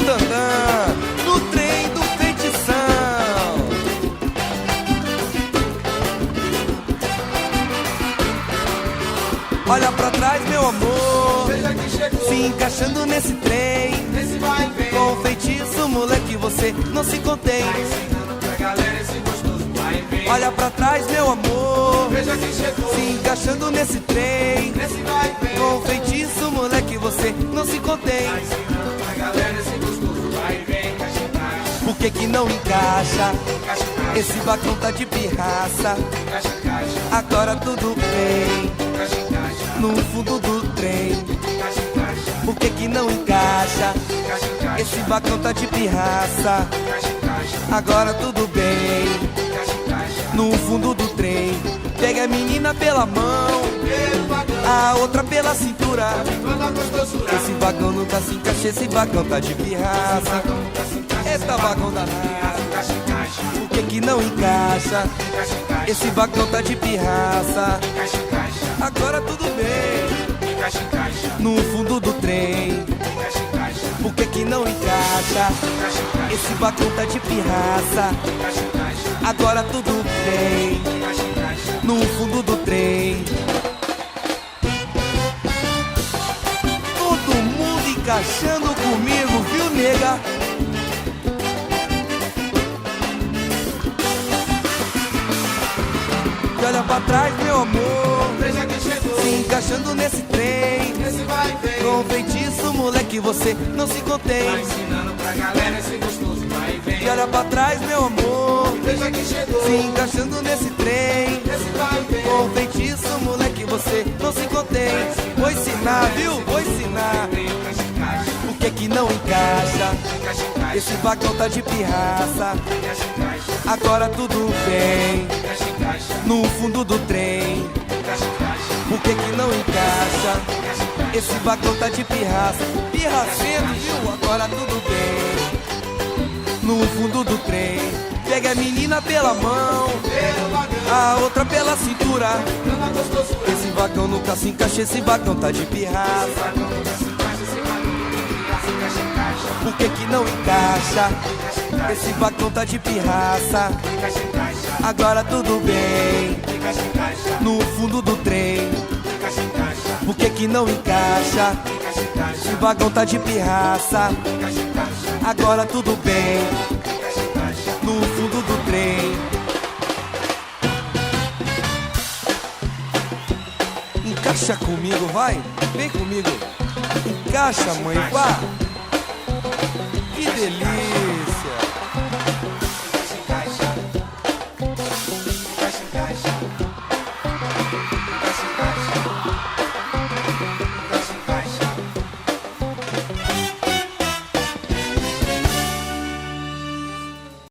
Dandã, no trem do feitição. Olha pra trás, meu amor, Veja que chegou, se encaixando nesse trem. nesse vai e vem. Com feitiço, moleque, você não se contém. Tá ensinando pra galera esse gostoso vai e vem. Olha pra trás, meu amor, Veja que chegou, se encaixando nesse trem. nesse vai e vem. Com feitiço, moleque, você não se contém. Tá ensinando pra galera esse gostoso vai e vem. Caixa, Por que que não encaixa? caixa, caixa, Esse bacão tá de pirraça. caixa, caixa, Agora tudo bem, caixa, caixa, no fundo do trem. caixa, caixa, Por que que não encaixa? caixa, caixa, Esse bacão tá de pirraça. caixa, caixa, Agora tudo bem, caixa, caixa. no fundo do trem. Pega a menina pela mão, Pelo vagão, a outra pela cintura. toda a gostosura. Esse vagão não tá se encaixa, esse vagão tá de pirraça. Vagão nunca se encaixa, Eita vagão danado, caixa, caixa, por que que não encaixa? caixa, caixa, Esse vagão tá de pirraça. caixa, caixa, Agora tudo bem, caixa, caixa, no fundo do trem. caixa, caixa, Por que que não encaixa? caixa, caixa, Esse vagão tá de pirraça. caixa, caixa, Agora tudo bem, caixa, caixa. no fundo do trem. Todo mundo encaixando comigo, viu, nega? E olha pra trás, meu amor, Veja que chegou, se encaixando nesse trem. esse vai e vem. Com feitiço, moleque, você não se Tá contém. ensinando pra galera esse gostoso vai e vem. E olha pra trás, meu amor, Veja que chegou, se encaixando nesse trem. esse vai e vem. Com feitiço, moleque, você não se contém. Vou ensinar, viu? Vou ensinar. Caixa, caixa, Por que que não encaixa? caixa, caixa, Esse vagão tá de pirraça. caixa, caixa, Agora tudo bem, caixa, caixa, no fundo do trem. caixa, caixa, Por que que não encaixa? caixa, caixa. Esse vagão tá de pirraça. Pirracento, viu? Agora tudo bem, no fundo do trem. Pega a menina pela mão, Pelo vagão, a outra pela cintura. toda a gostosura. Esse vagão nunca se encaixa, esse vagão tá de pirraça. Vagão nunca se encaixa, esse vagão nunca se encaixa, caixa, caixa, Por que que não encaixa? caixa, caixa, Esse vagão tá de pirraça. caixa, caixa, Agora tudo bem, caixa, caixa, no fundo do trem. caixa, caixa, Por que que não encaixa? caixa, caixa, Esse vagão tá de pirraça. caixa, caixa, Agora tudo bem, caixa, caixa. no fundo do trem. Encaixa comigo, vai. Vem comigo. Encaixa, mãe, vá. Que delícia.